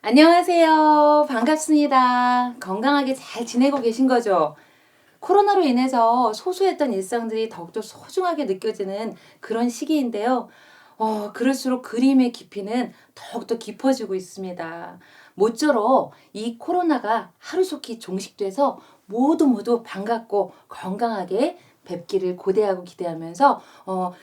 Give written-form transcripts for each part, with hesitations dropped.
안녕하세요. 반갑습니다. 건강하게 잘 지내고 계신 거죠? 코로나로 인해서 소소했던 일상들이 더욱더 소중하게 느껴지는 그런 시기인데요. 그럴수록 그림의 깊이는 더욱더 깊어지고 있습니다. 모쪼록 이 코로나가 하루속히 종식돼서 모두 반갑고 건강하게 뵙기를 고대하고 기대하면서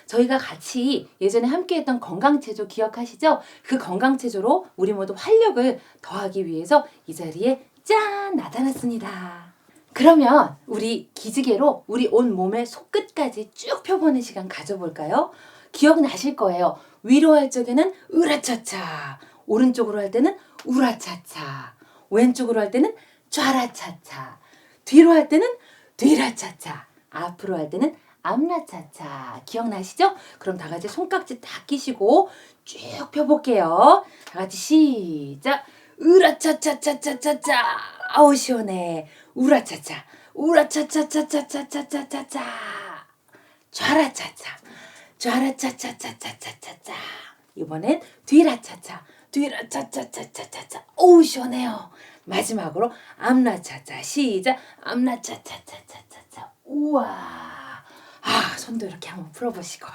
저희가 같이 예전에 함께했던 건강체조 기억하시죠? 그 건강체조로 우리 모두 활력을 더하기 위해서 이 자리에 짠! 나타났습니다. 그러면 우리 기지개로 우리 온 몸의 속끝까지 쭉 펴보는 시간 가져볼까요? 기억나실 거예요. 위로 할 적에는 으라차차, 오른쪽으로 할 때는 우라차차, 왼쪽으로 할 때는 좌라차차, 뒤로 할 때는 뒤라차차, 앞으로 할 때는 앞라차차. 기억나시죠? 그럼 다 같이 손깍지 다 끼시고 쭉 펴볼게요. 다 같이 시작! 으라차차차차차차. 아우 시원해. 우라차차, 우라차차차차차차차차. 좌라차차, 좌라차차차차차차차. 이번엔 뒤라차차, 뒤라차차차차차차. 오우 시원해요. 마지막으로 앞라차차. 시작! 앞라차차차차차차. 우와. 손도 이렇게 한번 풀어보시고.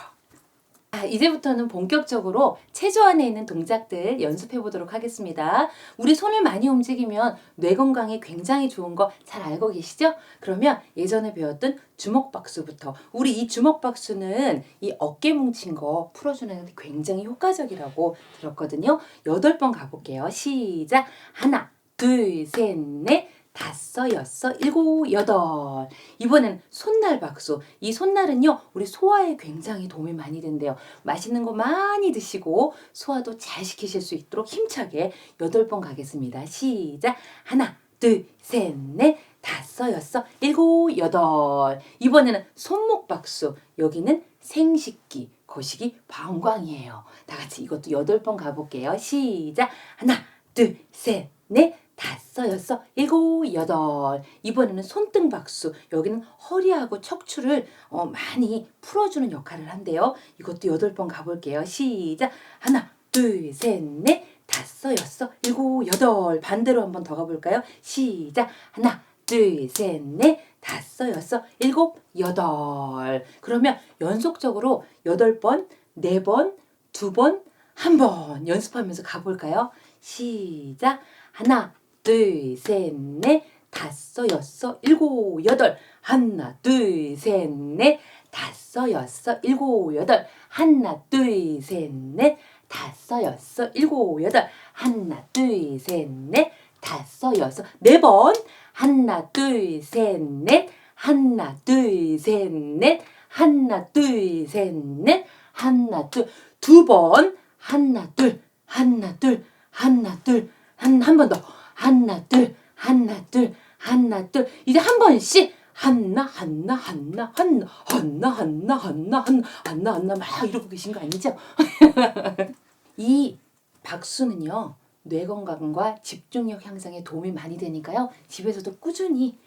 이제부터는 본격적으로 체조 안에 있는 동작들 연습해 보도록 하겠습니다. 우리 손을 많이 움직이면 뇌 건강에 굉장히 좋은 거 잘 알고 계시죠? 그러면 예전에 배웠던 주먹박수부터. 우리 이 주먹박수는 이 어깨 뭉친 거 풀어주는 데 굉장히 효과적이라고 들었거든요. 8번 가볼게요. 시작! 하나, 둘, 셋, 넷, 다섯, 여섯, 일곱, 여덟. 이번엔 손날 박수. 이 손날은요, 우리 소화에 굉장히 도움이 많이 된대요. 맛있는 거 많이 드시고 소화도 잘 시키실 수 있도록 힘차게 8번 가겠습니다. 시작! 하나, 둘, 셋, 넷, 다섯, 여섯, 일곱, 여덟. 이번에는 손목 박수. 여기는 생식기, 거시기, 방광이에요. 다 같이 이것도 8번 가볼게요. 시작! 하나, 둘, 셋, 넷, 다섯, 여섯, 일곱, 여덟. 이번에는 손등 박수. 여기는 허리하고 척추를 많이 풀어주는 역할을 한대요. 이것도 8번 가볼게요. 시작! 하나, 둘, 셋, 넷, 다섯, 여섯, 일곱, 여덟. 반대로 한번 더 가볼까요? 시작! 하나, 둘, 셋, 넷, 다섯, 여섯, 일곱, 여덟. 그러면 연속적으로 8번, 4번, 2번, 1번 연습하면서 가볼까요? 시작! 하나, 둘, 셋, 넷, 다섯, 여섯, 일곱, 여덟. 하나, 둘, 셋, 넷, 다섯, 여섯, 일곱, 여덟. 하나, 둘, 셋, 넷, 다섯, 여섯, 일곱, 여덟. 하나, 둘, 셋, 넷, 다섯, 여섯. 4번. 하나, 둘, 셋, 넷. 하나, 둘, 셋, 넷. 하나, 둘, 셋, 넷. 하나, 둘. 2번. 하나, 둘, 하나, 둘, 하나, 둘. 한 번 더. 하나, 둘, 하나, 둘, 하나, 둘. 이제 한 번씩 하나, 하나, 하나, 하나, 하나, 하나, 하나, 하나, 하나 막 이러고 계신 거 아니죠? 이 박수는요, 뇌 건강과 집중력 향상에 도움이 많이 되니까요. 집에서도 꾸준히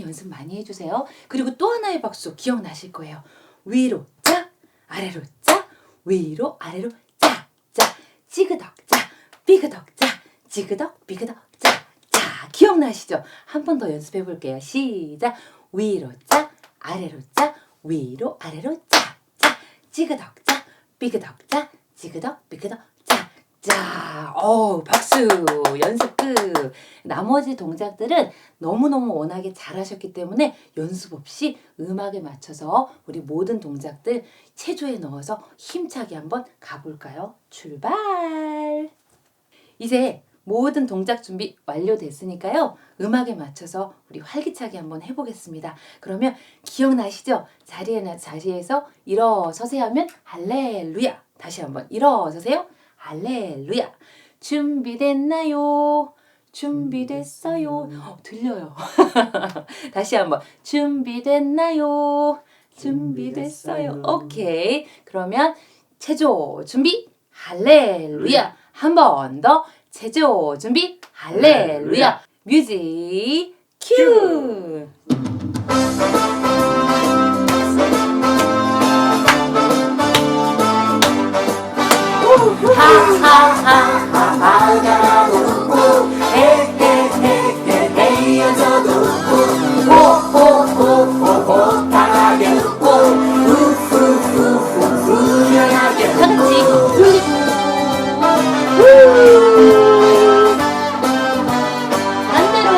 연습 많이 해주세요. 그리고 또 하나의 박수 기억나실 거예요. 위로 짝, 아래로 짝, 위로 아래로 짝, 짝, 찌그덕 짝, 삐그덕 짝, 찌그덕 삐그덕 짝. 자, 기억나시죠? 한 번 더 연습해 볼게요. 시작! 위로 짝, 아래로 짝, 위로 아래로 짝, 짝, 찌그덕 짝, 삐그덕 짝, 찌그덕 삐그덕 짝. 자, 박수! 연습 끝! 나머지 동작들은 너무너무 워낙에 잘하셨기 때문에 연습 없이 음악에 맞춰서 우리 모든 동작들 체조에 넣어서 힘차게 한번 가볼까요? 출발! 이제 모든 동작 준비 완료됐으니까요. 음악에 맞춰서 우리 활기차게 한번 해보겠습니다. 그러면 기억나시죠? 자리에서 일어서세요 하면 할렐루야. 다시 한번 일어서세요. 할렐루야. 준비됐나요? 준비됐어요. 들려요. 다시 한번 준비됐나요? 준비됐어요. 오케이. 그러면 체조 준비 할렐루야. 한 번 더 체조 준비 할렐루야. 뮤직 큐. 하하하하하 후련하게 다 같이 돌리고 반대로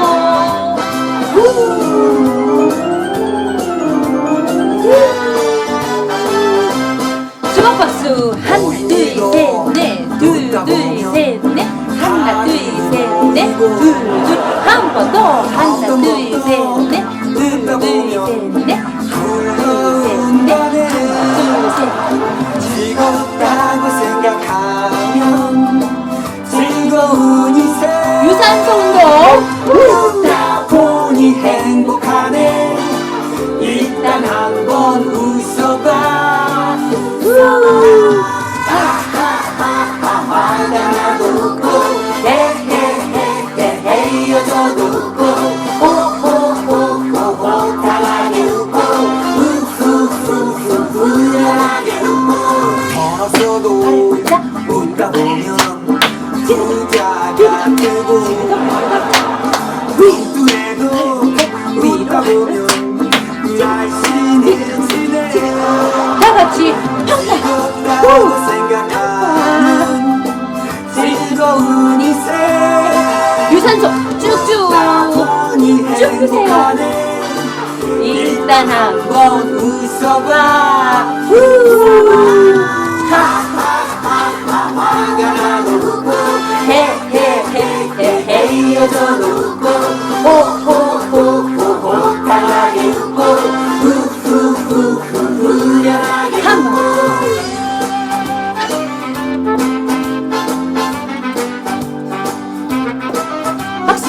주먹박수 하나 둘셋넷 둘둘셋넷 하나 둘셋넷 둘둘 한 번 더 하나 둘셋넷 둘둘셋넷 즐겁다고 생각하면 즐거운 인생 유산소 운동 웃다 보니 행복하네 일단 한번 웃어봐 화가 나도 웃고 헤헤헤헤 헤어져도 웃고 호호호호호 달하게 웃고 우후후후 후련하게 웃고 걸었어도 웃다 보면 부자가 되고 눈에도 웃다 보면 날씬해지네 다 같이 즐겁다고 생각하면 즐거운 인생 유산소 쭉쭉 쭉 펴세요. 일단 한번 웃어봐. 화가 나도 웃고 헤헤헤헤 헤어져도 웃고 호호호호호 달하게 웃고 후후후후 후련하게 한 번. 박수.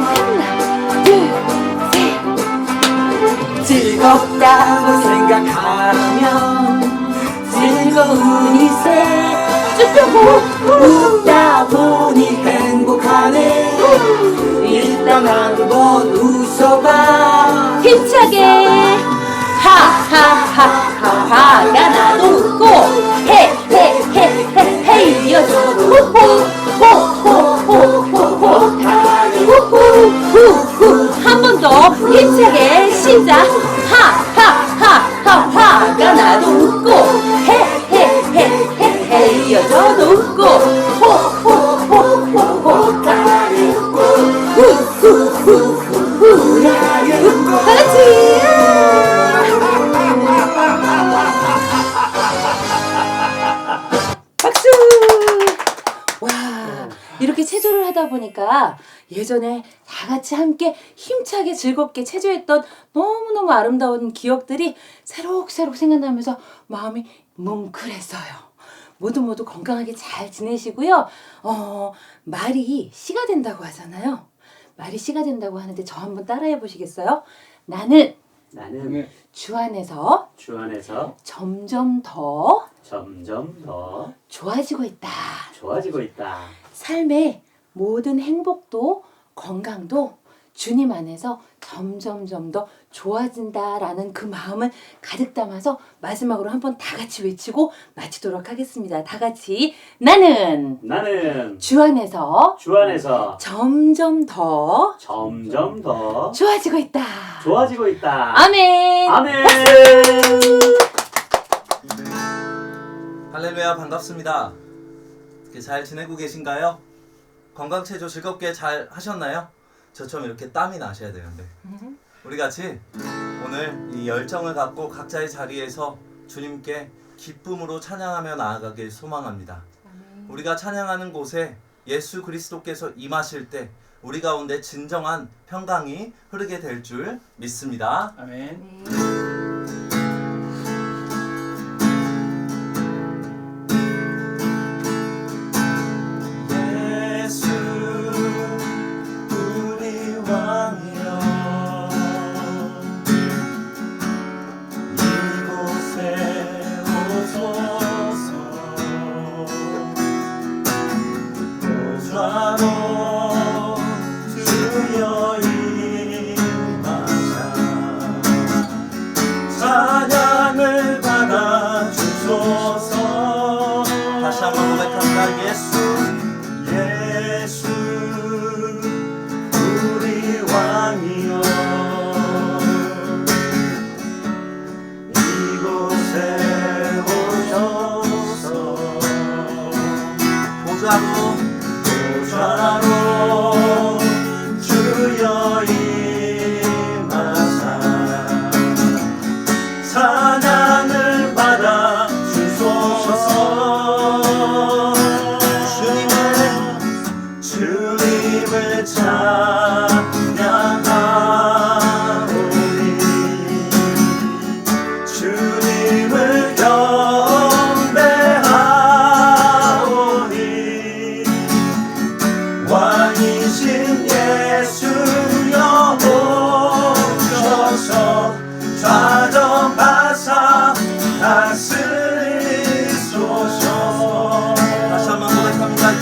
하나, 둘, 셋. 즐겁다고 생각하면 즐거운 인생 쭉 펴고 웃다 보니 행복하네 일단 한번 웃어봐 힘차게 하하하하 화가 나도 웃고 헤헤헤헤 헤이어져도 호호호호호호 후후후후 한 번 더 힘차게 시작 하하하하 화가 나도 웃고 헤헤헤헤 헤이어져도 웃고 호호호호호호 달하게 웃고 후후후후 후련하게 웃고 다 같이 박수! 와, 이렇게 체조를 하다 보니까 예전에 다 같이 함께 힘차게 즐겁게 체조했던 너무너무 아름다운 기억들이 새록새록 생각나면서 마음이 뭉클했어요. 모두 건강하게 잘 지내시고요. 말이 씨가 된다고 하잖아요. 말이 씨가 된다고 하는데 저 한번 따라해 보시겠어요? 나는 주 안에서 점점 더 좋아지고 있다. 삶의 모든 행복도 건강도 주님 안에서 점점점 더 좋아진다라는 그 마음을 가득 담아서 마지막으로 한번 다 같이 외치고 마치도록 하겠습니다. 다 같이 나는 주 안에서 점점 더 좋아지고 있다. 아멘. 할렐루야, 반갑습니다. 이렇게 잘 지내고 계신가요? 건강체조 즐겁게 잘 하셨나요? 저처럼 이렇게 땀이 나셔야 되는데 우리 같이 오늘 이 열정을 갖고 각자의 자리에서 주님께 기쁨으로 찬양하며 나아가길 소망합니다. 우리가 찬양하는 곳에 예수 그리스도께서 임하실 때 우리 가운데 진정한 평강이 흐르게 될 줄 믿습니다. 아멘.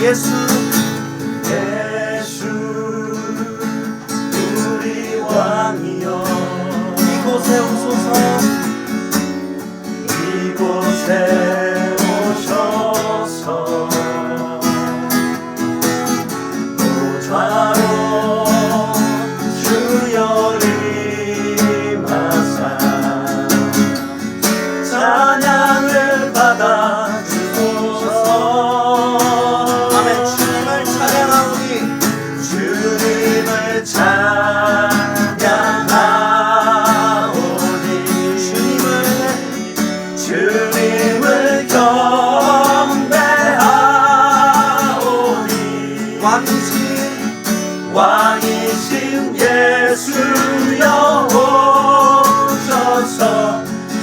예수 예수 우리 왕이여 이곳에 오소서 이곳에 오셔서 보좌로 주여 임하사 찬양을 받아 주소서. 아멘. 주님을 찬양하오니 주님을 찬양하오니 주님을 경배하오니 왕이신 예수여 오셔서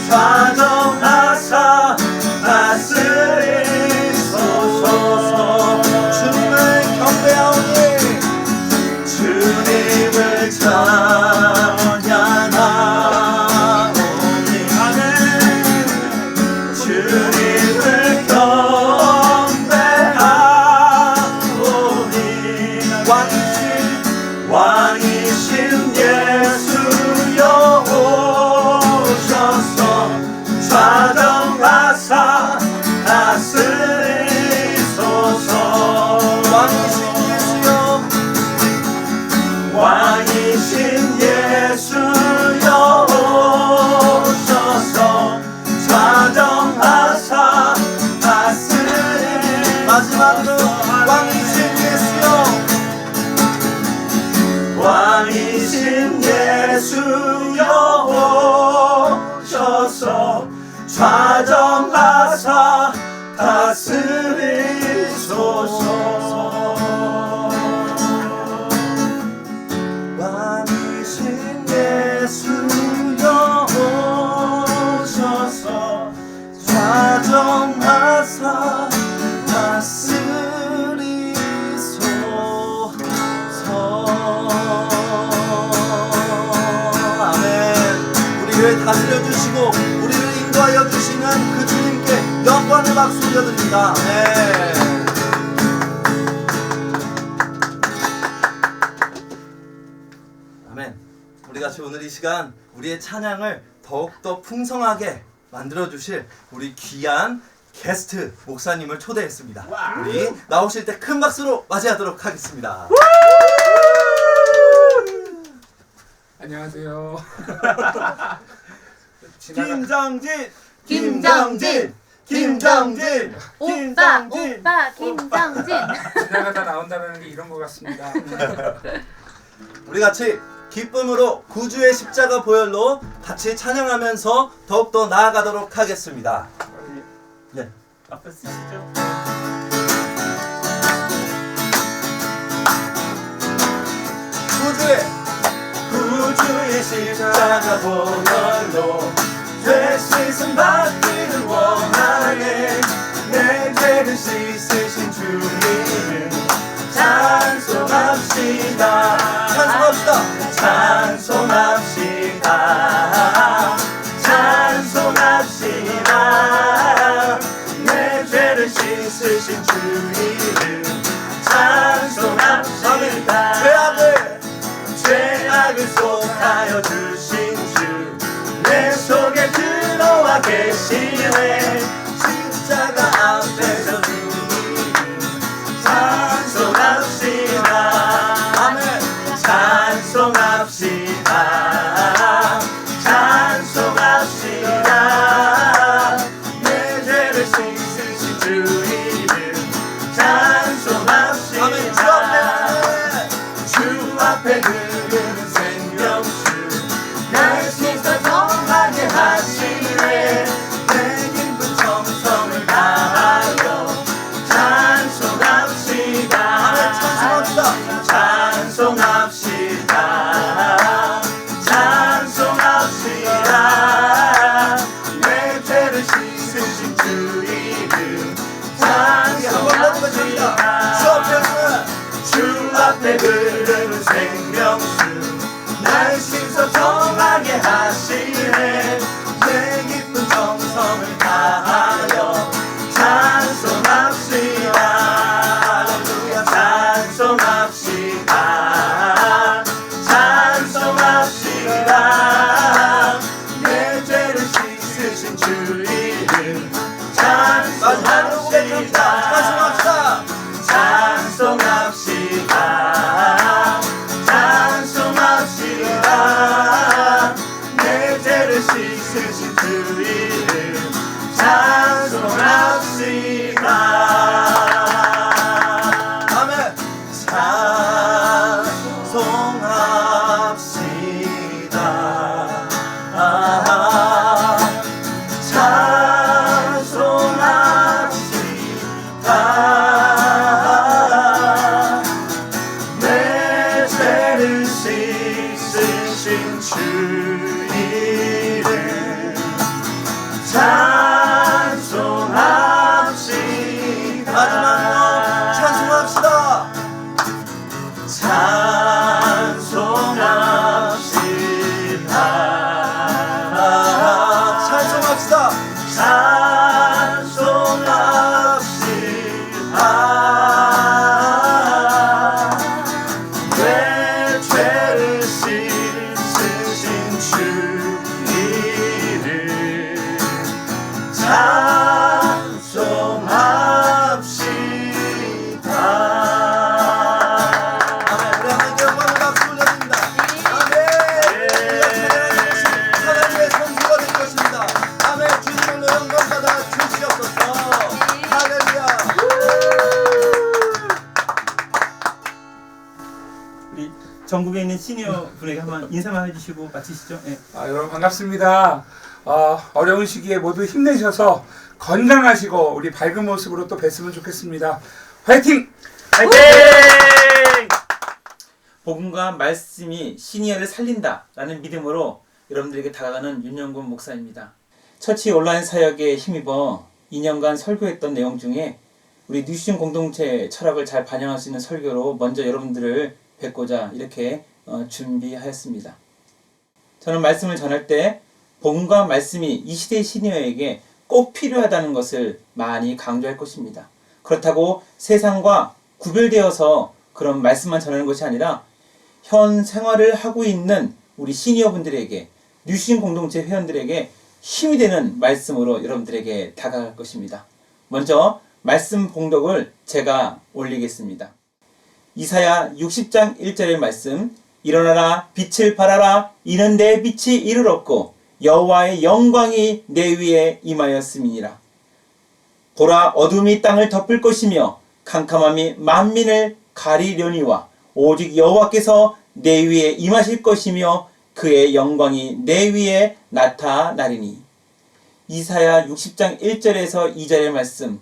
좌정하사 다스리소서. 주님을 경배하오니 주님을 찬양하오니 아멘. 주님을 경배하오니 왕이신 예수여 오셔서 좌정하사 다스리소서. 왕이신 예수여 오셔서 좌정하사 다스리소서. 마지막으로 왕이신 예수여 왕이신 예수여 오셔서 좌정하사 다스리소서. 왕이신 예수여 오셔서 좌정하사 다스리소서. 아멘. 우리를 다스려 주시고 우리를 인도하여 주시는 그 주님께 영광의 박수 올려드립니다. 아멘. 아멘. 우리 같이 오늘 이 시간 우리의 찬양을 더욱더 풍성하게 만들어 주실 우리 귀한 게스트 목사님을 초대했습니다. 우리 나오실 때 큰 박수로 맞이하도록 하겠습니다. 안녕하세요. 김정진, 김정진, 김정진, 오빠 김정진. 지나가다 나온다는 게 이런 것 같습니다. 우리 같이 기쁨으로 구주의 십자가 보혈로 같이 찬양하면서 더욱더 나아가도록 하겠습니다. 네. 앞에 쓰시죠. 구주의 십자가 보혈로 죄 씻음 받기를 원하네. 내 죄를 씻으신 주님을 찬송합시다. 찬송합시다. 찬송합시다. 찬송합시다. 내 죄를 씻으신 주님을 찬송합시다. 죄악을 속하여 주신 주 내 속에 들어와 계시네. 십자가 앞에서 주님을 찬송합시다. 아멘. 찬송합시다. 찬송합시다. 내 죄를 씻으신 주 이름 찬송합시다. 아멘. 주 앞에 흐르는 생명수 날 씻어 정하게 하시네. 내 기쁜 정 이름 찬송합시다. 아멘. 찬송합시다. 찬송합시다. 내 죄를 씻으신 주 이름 찬송합시다. 마지막으로 찬송합시다. 찬송합시다. 찬송합시다. 내 죄를 씻으신 주 이름 찬송합시다. 아멘. 우리 하나님께 영광을 박수 올려드립니다. 아멘. 우리가 찬양하는 것이 하나님의 성수가 될 것입니다. 아멘. 주님을 영광 받아 주시옵소서. 할렐루야. 우리 전국에 있는 시니어 분에게 한번 인사만 해주시고 마치시죠. 네. 여러분 반갑습니다. 어려운 시기에 모두 힘내셔서 건강하시고 우리 밝은 모습으로 또 뵀으면 좋겠습니다. 화이팅! 화이팅! 복음과 말씀이 시니어를 살린다라는 믿음으로 여러분들에게 다가가는 윤영곤 목사입니다. 처치 온라인 사역에 힘입어 2년간 설교했던 내용 중에 우리 뉴신 공동체 철학을 잘 반영할 수 있는 설교로 먼저 여러분들을 뵙고자 이렇게 준비하였습니다. 저는 말씀을 전할 때 복음과 말씀이 이 시대의 시니어에게 꼭 필요하다는 것을 많이 강조할 것입니다. 그렇다고 세상과 구별되어서 그런 말씀만 전하는 것이 아니라 현 생활을 하고 있는 우리 시니어분들에게, 뉴신 공동체 회원들에게 힘이 되는 말씀으로 여러분들에게 다가갈 것입니다. 먼저 말씀 봉독을 제가 올리겠습니다. 이사야 60장 1절의 말씀, 일어나라 빛을 발하라 이는 내 빛이 이를 얻고 여호와의 영광이 내 위에 임하였음이니라. 보라 어둠이 땅을 덮을 것이며 캄캄함이 만민을 가리려니와 오직 여호와께서 내 위에 임하실 것이며 그의 영광이 내 위에 나타나리니. 이사야 60장 1절에서 2절의 말씀,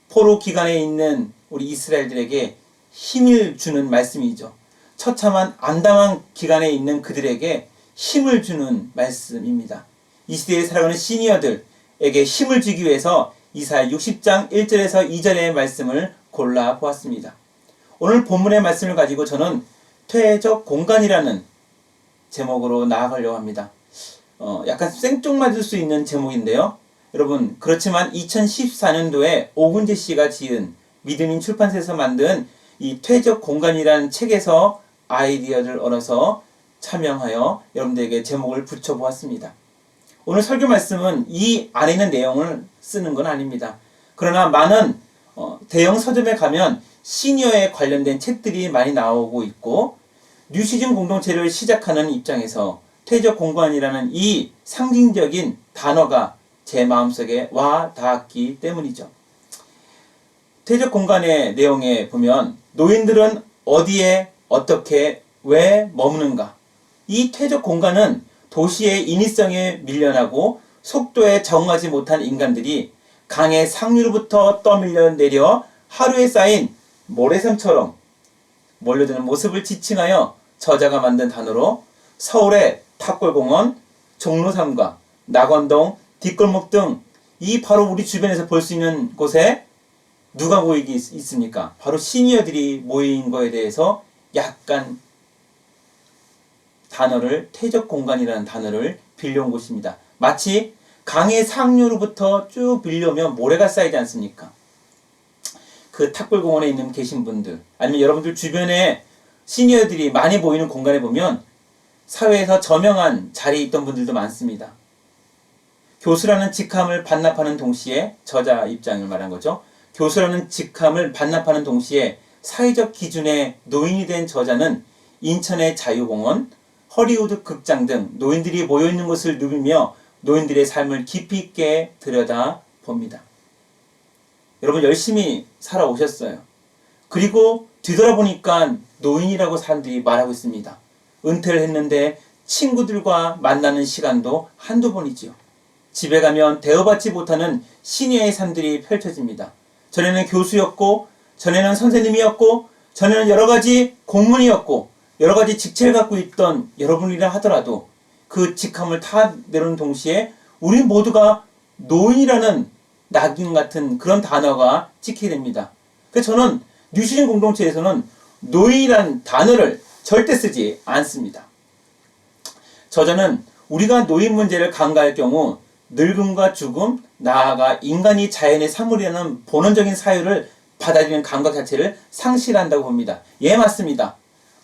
포로 기간에 있는 우리 이스라엘들에게 힘을 주는 말씀이죠. 처참한 안담한 기간에 있는 그들에게 힘을 주는 말씀입니다. 이 시대에 살아가는 시니어들에게 힘을 주기 위해서 이사야 60장 1절에서 2절의 말씀을 골라 보았습니다. 오늘 본문의 말씀을 가지고 저는 퇴적 공간이라는 제목으로 나아가려고 합니다. 약간 생뚱맞을 수 있는 제목인데요. 여러분, 그렇지만 2014년도에 오근재 씨가 지은 믿음인 출판사에서 만든 이 퇴적 공간이라는 책에서 아이디어를 얻어서 참여하여 여러분들에게 제목을 붙여보았습니다. 오늘 설교 말씀은 이 안에 있는 내용을 쓰는 건 아닙니다. 그러나 많은 대형 서점에 가면 시니어에 관련된 책들이 많이 나오고 있고, 뉴시즌 공동체를 시작하는 입장에서 퇴적 공간이라는 이 상징적인 단어가 제 마음속에 와 닿았기 때문이죠. 퇴적 공간의 내용에 보면 노인들은 어디에 어떻게 왜 머무는가. 이 퇴적 공간은 도시의 인위성에 밀려나고 속도에 적응하지 못한 인간들이 강의 상류로부터 떠밀려 내려 하루에 쌓인 모래샘처럼 몰려드는 모습을 지칭하여 저자가 만든 단어로 서울의 탑골공원, 종로삼가, 낙원동, 뒷골목 등 이 바로 우리 주변에서 볼 수 있는 곳에 누가 모이기 있습니까? 바로 시니어들이 모인 거에 대해서 약간 단어를 퇴적 공간이라는 단어를 빌려온 곳입니다. 마치 강의 상류로부터 쭉 빌려오면 모래가 쌓이지 않습니까? 그 탑골공원에 있는 계신 분들, 아니면 여러분들 주변에 시니어들이 많이 모이는 공간에 보면 사회에서 저명한 자리에 있던 분들도 많습니다. 교수라는 직함을 반납하는 동시에, 저자 입장을 말한 거죠. 교수라는 직함을 반납하는 동시에 사회적 기준의 노인이 된 저자는 인천의 자유공원, 허리우드 극장 등 노인들이 모여있는 곳을 누비며 노인들의 삶을 깊이 있게 들여다 봅니다. 여러분 열심히 살아오셨어요. 그리고 뒤돌아보니까 노인이라고 사람들이 말하고 있습니다. 은퇴를 했는데 친구들과 만나는 시간도 한두 번이지요. 집에 가면 대우받지 못하는 시니어의 삶들이 펼쳐집니다. 전에는 교수였고, 전에는 선생님이었고, 전에는 여러 가지 공무원이었고, 여러 가지 직책을 갖고 있던 여러분이라 하더라도 그 직함을 다 내놓은 동시에 우리 모두가 노인이라는 낙인 같은 그런 단어가 찍히게 됩니다. 그래서 저는 뉴시즌 공동체에서는 노인이라는 단어를 절대 쓰지 않습니다. 저자는 우리가 노인 문제를 간과할 경우 늙음과 죽음, 나아가 인간이 자연의 사물이라는 본원적인 사유를 받아들이는 감각 자체를 상실한다고 봅니다. 예, 맞습니다.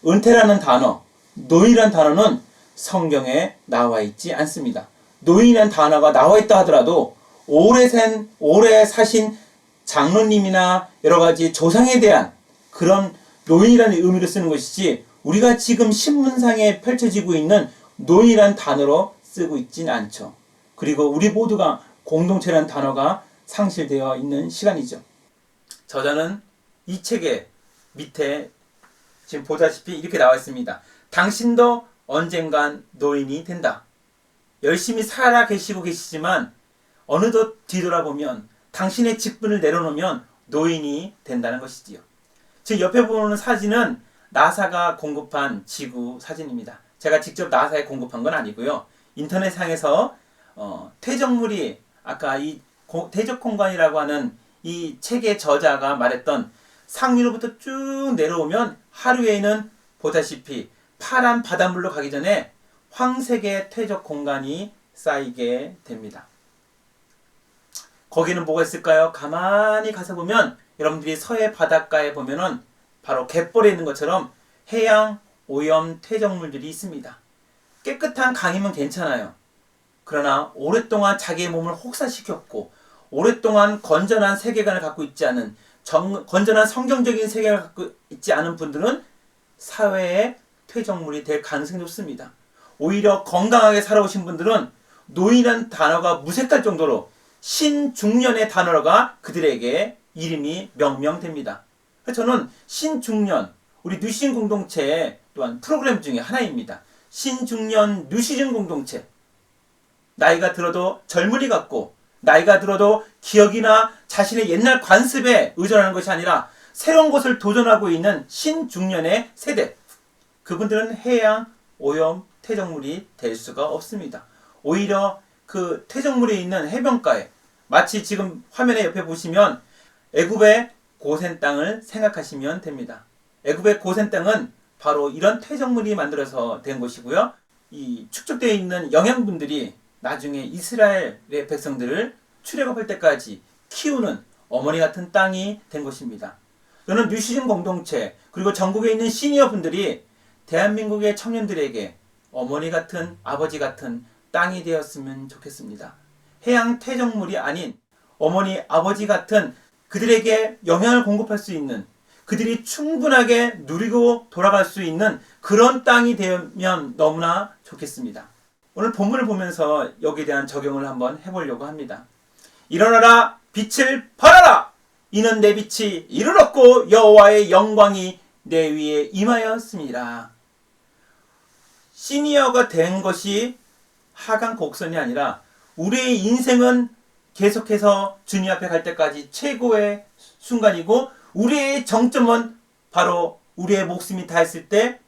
은퇴라는 단어, 노인이라는 단어는 성경에 나와 있지 않습니다. 노인이라는 단어가 나와 있다 하더라도 오래 사신 장로님이나 여러 가지 조상에 대한 그런 노인이라는 의미로 쓰는 것이지 우리가 지금 신문상에 펼쳐지고 있는 노인이라는 단어로 쓰고 있진 않죠. 그리고 우리 모두가 공동체라는 단어가 상실되어 있는 시간이죠. 저자는 이 책의 밑에 지금 보다시피 이렇게 나와 있습니다. 당신도 언젠간 노인이 된다. 열심히 살아 계시고 계시지만 어느덧 뒤돌아보면 당신의 직분을 내려놓으면 노인이 된다는 것이지요. 지금 옆에 보는 사진은 나사가 공급한 지구 사진입니다. 제가 직접 나사에 공급한 건 아니고요. 인터넷상에서 퇴적물이 아까 이 퇴적공간이라고 하는 이 책의 저자가 말했던 상류로부터 쭉 내려오면 하루에는 보다시피 파란 바닷물로 가기 전에 황색의 퇴적 공간이 쌓이게 됩니다. 거기는 뭐가 있을까요? 가만히 가서 보면 여러분들이 서해 바닷가에 보면은 바로 갯벌에 있는 것처럼 해양 오염 퇴적물들이 있습니다. 깨끗한 강이면 괜찮아요. 그러나 오랫동안 자기의 몸을 혹사시켰고 오랫동안 건전한 세계관을 갖고 있지 않은 건전한 성경적인 세계관을 갖고 있지 않은 분들은 사회의 퇴적물이 될 가능성이 높습니다. 오히려 건강하게 살아오신 분들은 노인이라는 단어가 무색할 정도로 신중년의 단어가 그들에게 이름이 명명됩니다. 그래서 저는 신중년, 우리 뉴시즌 공동체 또한 프로그램 중에 하나입니다. 신중년 뉴시즌 공동체. 나이가 들어도 젊은이 같고 나이가 들어도 기억이나 자신의 옛날 관습에 의존하는 것이 아니라 새로운 것을 도전하고 있는 신중년의 세대. 그분들은 해양 오염 퇴적물이 될 수가 없습니다. 오히려 그 퇴적물이 있는 해변가에 마치 지금 화면에 옆에 보시면 애굽의 고센 땅을 생각하시면 됩니다. 애굽의 고센 땅은 바로 이런 퇴적물이 만들어서 된 곳이고요. 이 축적되어 있는 영양분들이 나중에 이스라엘의 백성들을 출애굽할 때까지 키우는 어머니 같은 땅이 된 것입니다. 저는 뉴시즌 공동체 그리고 전국에 있는 시니어 분들이 대한민국의 청년들에게 어머니 같은 아버지 같은 땅이 되었으면 좋겠습니다. 해양 퇴적물이 아닌 어머니 아버지 같은 그들에게 영향을 공급할 수 있는 그들이 충분하게 누리고 돌아갈 수 있는 그런 땅이 되면 너무나 좋겠습니다. 오늘 본문을 보면서 여기에 대한 적용을 한번 해보려고 합니다. 일어나라 빛을 발하라 이는 내 빛이 이를 얻고 여호와의 영광이 내 위에 임하였습니다. 시니어가 된 것이 하강 곡선이 아니라 우리의 인생은 계속해서 주님 앞에 갈 때까지 최고의 순간이고 우리의 정점은 바로 우리의 목숨이 다했을 때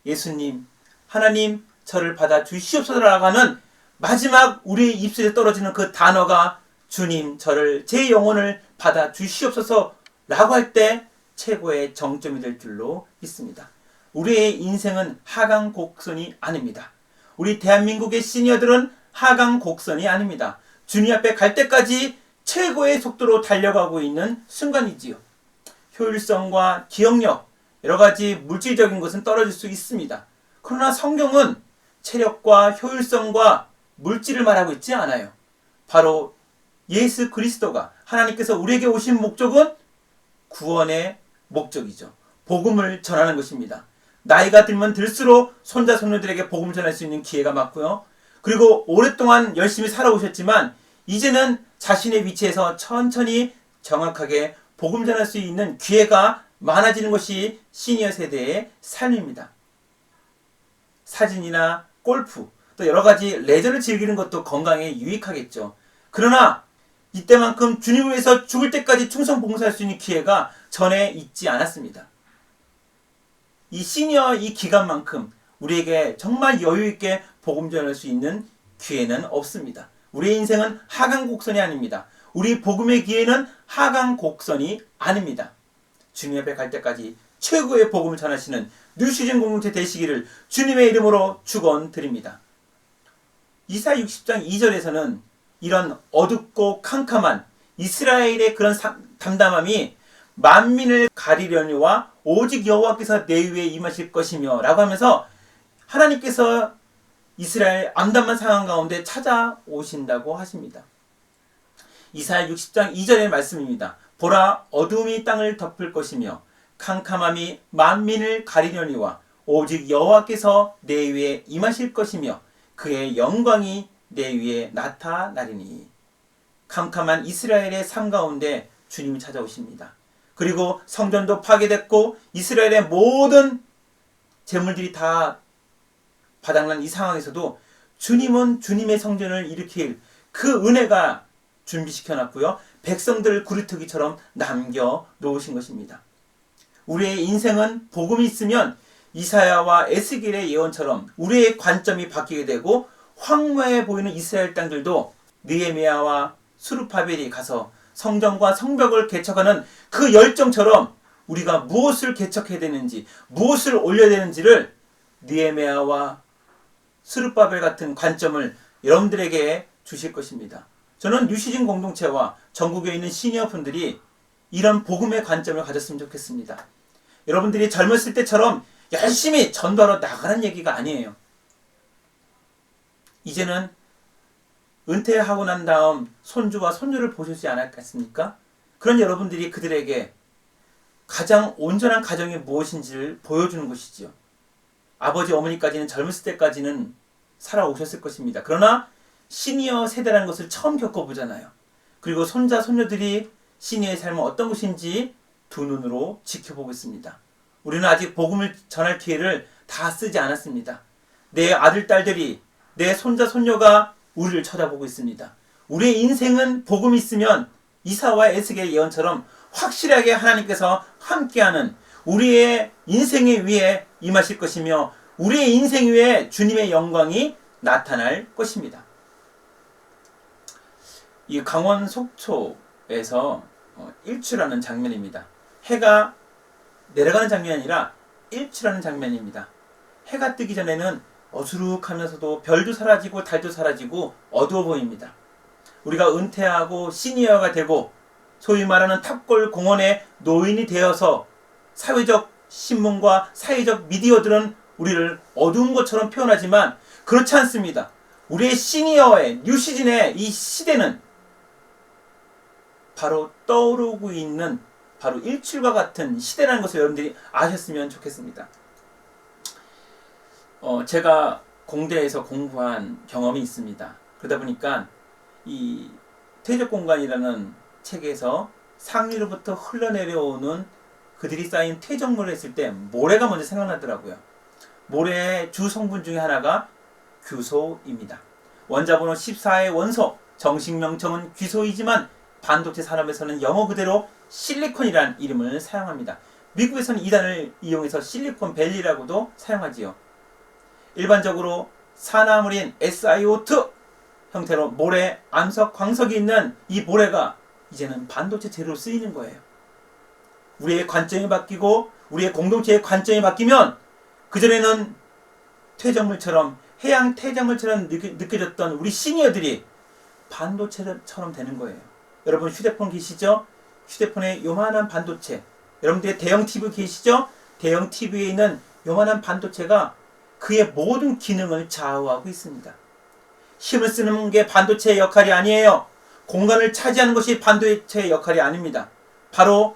예수님, 하나님 저를 받아 주시옵소서라고 하는 마지막 우리의 입술에 떨어지는 그 단어가 주님 저를 제 영혼을 받아 주시옵소서라고 할 때 최고의 정점이 될 줄로 믿습니다. 우리의 인생은 하강 곡선이 아닙니다. 우리 대한민국의 시니어들은 하강 곡선이 아닙니다. 주님 앞에 갈 때까지 최고의 속도로 달려가고 있는 순간이지요. 효율성과 기억력, 여러 가지 물질적인 것은 떨어질 수 있습니다. 그러나 성경은 체력과 효율성과 물질을 말하고 있지 않아요. 바로 예수 그리스도가 하나님께서 우리에게 오신 목적은 구원의 목적이죠. 복음을 전하는 것입니다. 나이가 들면 들수록 손자 손녀들에게 복음을 전할 수 있는 기회가 많고요. 그리고 오랫동안 열심히 살아오셨지만 이제는 자신의 위치에서 천천히 정확하게 복음 전할 수 있는 기회가 많아지는 것이 시니어 세대의 삶입니다. 사진이나 골프, 또 여러 가지 레저를 즐기는 것도 건강에 유익하겠죠. 그러나 이때만큼 주님을 위해서 죽을 때까지 충성 봉사할 수 있는 기회가 전에 있지 않았습니다. 이 시니어 이 기간만큼 우리에게 정말 여유 있게 복음 전할 수 있는 기회는 없습니다. 우리의 인생은 하강 곡선이 아닙니다. 우리 복음의 기회는 하강 곡선이 아닙니다. 주님 앞에 갈 때까지 최고의 복음을 전하시는 뉴시즌 공동체 되시기를 주님의 이름으로 축원드립니다. 이사야 60장 2절에서는 이런 어둡고 캄캄한 이스라엘의 그런 담담함이 만민을 가리려니와 오직 여호와께서 내 위에 임하실 것이며 라고 하면서 하나님께서 이스라엘 암담한 상황 가운데 찾아오신다고 하십니다. 이사야 60장 2절의 말씀입니다. 보라, 어둠이 땅을 덮을 것이며 캄캄함이 만민을 가리려니와 오직 여호와께서 내 위에 임하실 것이며 그의 영광이 내 위에 나타나리니. 캄캄한 이스라엘의 삶 가운데 주님이 찾아오십니다. 그리고 성전도 파괴됐고 이스라엘의 모든 재물들이 다 바닥난 이 상황에서도 주님은 주님의 성전을 일으킬 그 은혜가 준비시켜놨고요. 백성들을 구루터기처럼 남겨놓으신 것입니다. 우리의 인생은 복음이 있으면 이사야와 에스겔의 예언처럼 우리의 관점이 바뀌게 되고 황무해 보이는 이스라엘 땅들도 느헤미야와 수르바벨이 가서 성전과 성벽을 개척하는 그 열정처럼 우리가 무엇을 개척해야 되는지 무엇을 올려야 되는지를 느헤미야와 수르바벨 같은 관점을 여러분들에게 주실 것입니다. 저는 뉴시즌 공동체와 전국에 있는 시니어 분들이 이런 복음의 관점을 가졌으면 좋겠습니다. 여러분들이 젊었을 때처럼 열심히 전도하러 나가는 얘기가 아니에요. 이제는 은퇴하고 난 다음 손주와 손녀를 보시지 않았겠습니까? 그런 여러분들이 그들에게 가장 온전한 가정이 무엇인지를 보여주는 것이지요. 아버지 어머니까지는 젊었을 때까지는 살아오셨을 것입니다. 그러나 시니어 세대라는 것을 처음 겪어보잖아요. 그리고 손자 손녀들이 시니어의 삶은 어떤 것인지 두 눈으로 지켜보고 있습니다. 우리는 아직 복음을 전할 기회를 다 쓰지 않았습니다. 내 아들 딸들이 내 손자 손녀가 우리를 쳐다보고 있습니다. 우리의 인생은 복음이 있으면 이사와 에스겔의 예언처럼 확실하게 하나님께서 함께하는 우리의 인생의 위에 임하실 것이며 우리의 인생 위에 주님의 영광이 나타날 것입니다. 이 강원 속초에서 일출하는 장면입니다. 해가 내려가는 장면이 아니라 일출하는 장면입니다. 해가 뜨기 전에는 어수룩하면서도 별도 사라지고 달도 사라지고 어두워 보입니다. 우리가 은퇴하고 시니어가 되고 소위 말하는 탑골 공원의 노인이 되어서 사회적 신문과 사회적 미디어들은 우리를 어두운 것처럼 표현하지만 그렇지 않습니다. 우리의 시니어의 뉴시즌의 이 시대는 바로 떠오르고 있는 바로 일출과 같은 시대라는 것을 여러분들이 아셨으면 좋겠습니다. 제가 공대에서 공부한 경험이 있습니다. 그러다 보니까 이 퇴적공간이라는 책에서 상류로부터 흘러내려오는 그들이 쌓인 퇴적물을 했을 때 모래가 먼저 생각나더라고요. 모래의 주 성분 중에 하나가 규소입니다. 원자번호 14의 원소, 정식 명칭은 귀소이지만 반도체 산업에서는 영어 그대로 실리콘이라는 이름을 사용합니다. 미국에서는 이 단어를 이용해서 실리콘밸리라고도 사용하지요. 일반적으로 산화물인 SiO2 형태로 모래, 암석, 광석이 있는 이 모래가 이제는 반도체 재료로 쓰이는 거예요. 우리의 관점이 바뀌고 우리의 공동체의 관점이 바뀌면 그전에는 퇴적물처럼 해양 퇴적물처럼 느껴졌던 우리 시니어들이 반도체처럼 되는 거예요. 여러분 휴대폰 계시죠? 휴대폰에 요만한 반도체, 여러분들의 대형 TV 계시죠? 대형 TV에 있는 요만한 반도체가 그의 모든 기능을 좌우하고 있습니다. 힘을 쓰는 게 반도체의 역할이 아니에요. 공간을 차지하는 것이 반도체의 역할이 아닙니다. 바로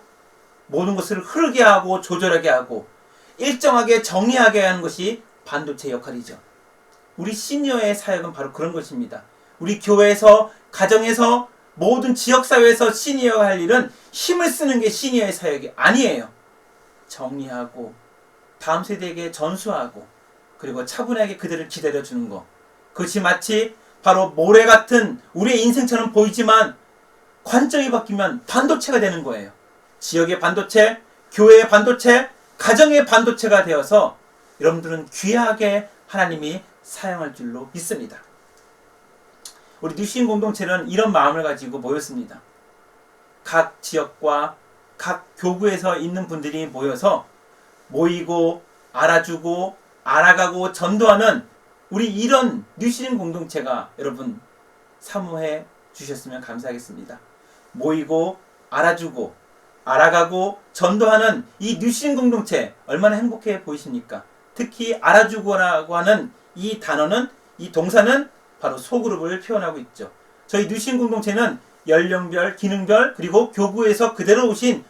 모든 것을 흐르게 하고 조절하게 하고 일정하게 정리하게 하는 것이 반도체의 역할이죠. 우리 시니어의 사역은 바로 그런 것입니다. 우리 교회에서, 가정에서, 모든 지역사회에서 시니어가 할 일은 힘을 쓰는 게 시니어의 사역이 아니에요. 정리하고 다음 세대에게 전수하고 그리고 차분하게 그들을 기다려주는 것. 그것이 마치 바로 모래 같은 우리의 인생처럼 보이지만 관점이 바뀌면 반도체가 되는 거예요. 지역의 반도체, 교회의 반도체, 가정의 반도체가 되어서 여러분들은 귀하게 하나님이 사용할 줄로 믿습니다. 우리 뉴신 공동체는 이런 마음을 가지고 모였습니다. 각 지역과 각 교구에서 있는 분들이 모이고 알아주고 알아가고 전도하는 우리 이런 뉴신 공동체가 여러분 사모해 주셨으면 감사하겠습니다. 모이고 알아주고 알아가고 전도하는 이 뉴신 공동체 얼마나 행복해 보이십니까? 특히 알아주고라고 하는 이 단어는, 이 동사는 바로 소그룹을 표현하고 있죠. 저희 뉴신 공동체는 연령별, 기능별, 그리고 교구에서 그대로 오신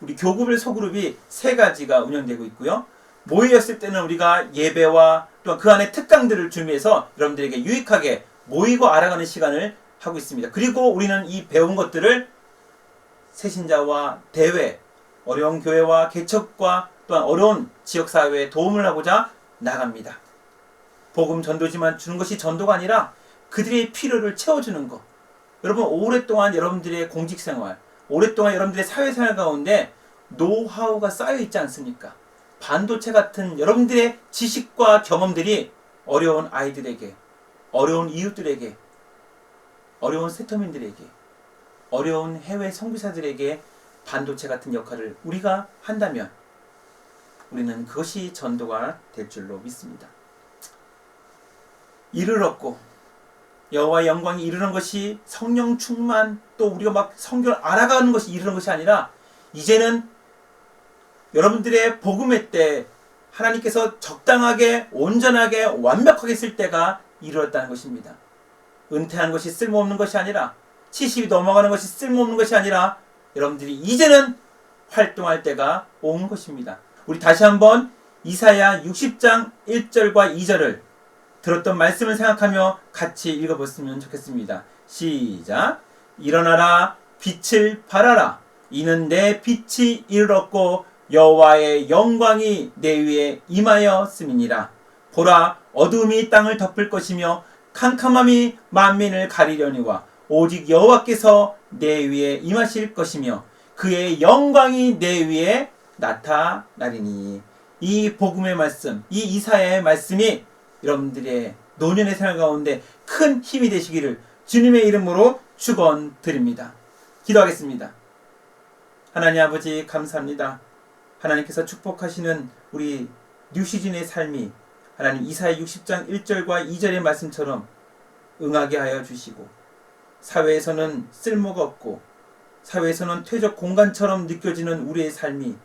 우리 교구별 소그룹이 3가지가 운영되고 있고요. 모였을 때는 우리가 예배와 또 그 안에 특강들을 준비해서 여러분들에게 유익하게 모이고 알아가는 시간을 하고 있습니다. 그리고 우리는 이 배운 것들을 새신자와 대회, 어려운 교회와 개척과 또한 어려운 지역사회에 도움을 하고자 나갑니다. 복음 전도지만 주는 것이 전도가 아니라 그들의 필요를 채워주는 것. 여러분 오랫동안 여러분들의 공직생활, 오랫동안 여러분들의 사회생활 가운데 노하우가 쌓여있지 않습니까? 반도체 같은 여러분들의 지식과 경험들이 어려운 아이들에게, 어려운 이웃들에게, 어려운 세터민들에게, 어려운 해외 선교사들에게 반도체 같은 역할을 우리가 한다면 우리는 그것이 전도가 될 줄로 믿습니다. 이를 얻고 여호와의 영광이 이르는 것이 성령 충만, 또 우리가 막 성경을 알아가는 것이 이르는 것이 아니라 이제는 여러분들의 복음의 때 하나님께서 적당하게 온전하게 완벽하게 쓸 때가 이르렀다는 것입니다. 은퇴하는 것이 쓸모없는 것이 아니라 70이 넘어가는 것이 쓸모없는 것이 아니라 여러분들이 이제는 활동할 때가 온 것입니다. 우리 다시 한번 이사야 60장 1절과 2절을 들었던 말씀을 생각하며 같이 읽어봤으면 좋겠습니다. 시작. 일어나라 빛을 발하라. 이는 내 빛이 이르렀고 여호와의 영광이 내 위에 임하였음이니라. 보라 어두움이 땅을 덮을 것이며 캄캄함이 만민을 가리려니와 오직 여호와께서 내 위에 임하실 것이며 그의 영광이 내 위에 나타나리니. 이 복음의 말씀, 이 이사야의 말씀이 여러분들의 노년의 생활 가운데 큰 힘이 되시기를 주님의 이름으로 축원드립니다. 기도하겠습니다. 하나님 아버지 감사합니다. 하나님께서 축복하시는 우리 뉴시즌의 삶이 하나님 이사야 60장 1절과 2절의 말씀처럼 응하게 하여 주시고 사회에서는 쓸모가 없고 사회에서는 퇴적 공간처럼 느껴지는 우리의 삶이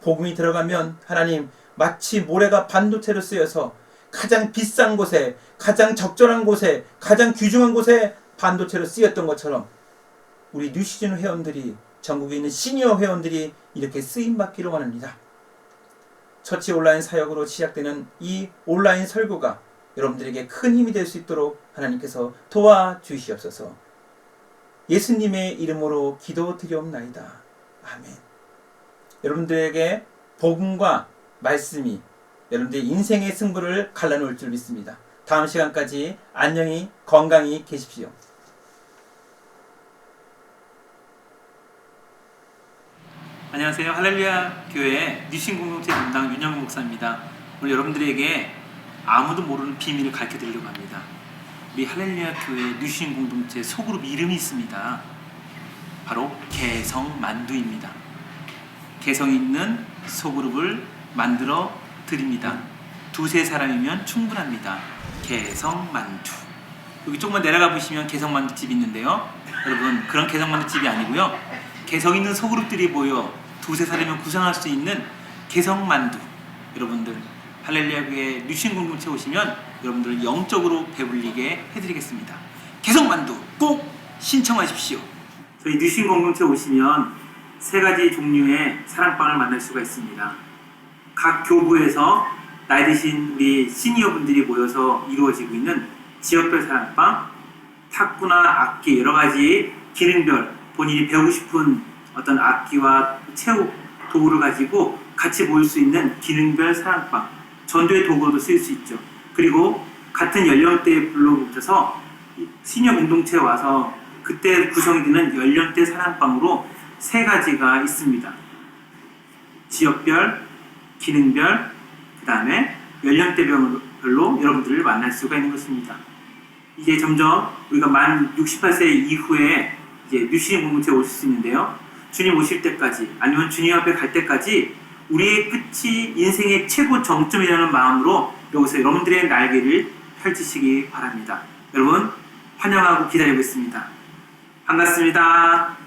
복음이 들어가면 하나님 마치 모래가 반도체로 쓰여서 가장 비싼 곳에, 가장 적절한 곳에, 가장 귀중한 곳에 반도체로 쓰였던 것처럼 우리 뉴시즌 회원들이, 전국에 있는 시니어 회원들이 이렇게 쓰임받기를 원합니다. 처치 온라인 사역으로 시작되는 이 온라인 설교가 여러분들에게 큰 힘이 될 수 있도록 하나님께서 도와주시옵소서. 예수님의 이름으로 기도드리옵나이다. 아멘. 여러분들에게 복음과 말씀이 여러분들의 인생의 승부를 갈라놓을 줄 믿습니다. 다음 시간까지 안녕히 건강히 계십시오. 안녕하세요. 할렐루야 교회 뉴신 공동체 담당 윤영훈 목사입니다. 오늘 여러분들에게 아무도 모르는 비밀을 가르쳐 드리려고 합니다. 우리 할렐루야 교회 뉴신 공동체 소그룹 이름이 있습니다. 바로 개성만두입니다. 개성 있는 소그룹을 만들어 드립니다. 2-3사람이면 충분합니다. 개성만두. 여기 조금만 내려가 보시면 개성만두집이 있는데요. 여러분 그런 개성만두집이 아니고요. 개성 있는 소그룹들이 모여 2-3사람이면 구성할 수 있는 개성만두. 여러분들 할렐루야 교회 뉴신 공동체 오시면 여러분들 영적으로 배불리게 해드리겠습니다. 개성만두 꼭 신청하십시오. 저희 뉴신 공동체 오시면 3가지 종류의 사랑방을 만날 수가 있습니다. 각 교부에서 나이 드신 우리 시니어분들이 모여서 이루어지고 있는 지역별 사랑방, 탁구나 악기 여러 가지 기능별 본인이 배우고 싶은 어떤 악기와 체육 도구를 가지고 같이 모일 수 있는 기능별 사랑방, 전도의 도구로도 쓰일 수 있죠. 그리고 같은 연령대에 불러붙여서 시니어 공동체에 와서 그때 구성이 되는 연령대 사랑방으로 3가지가 있습니다. 지역별, 기능별, 그 다음에 연령대별로 여러분들을 만날 수가 있는 것입니다. 이게 점점 우리가 만 68세 이후에 이제 뉴시닝 공동체에 오실 수 있는데요. 주님 오실 때까지 아니면 주님 앞에 갈 때까지 우리의 끝이 인생의 최고 정점이라는 마음으로 여기서 여러분들의 날개를 펼치시기 바랍니다. 여러분 환영하고 기다리고 있습니다. 반갑습니다.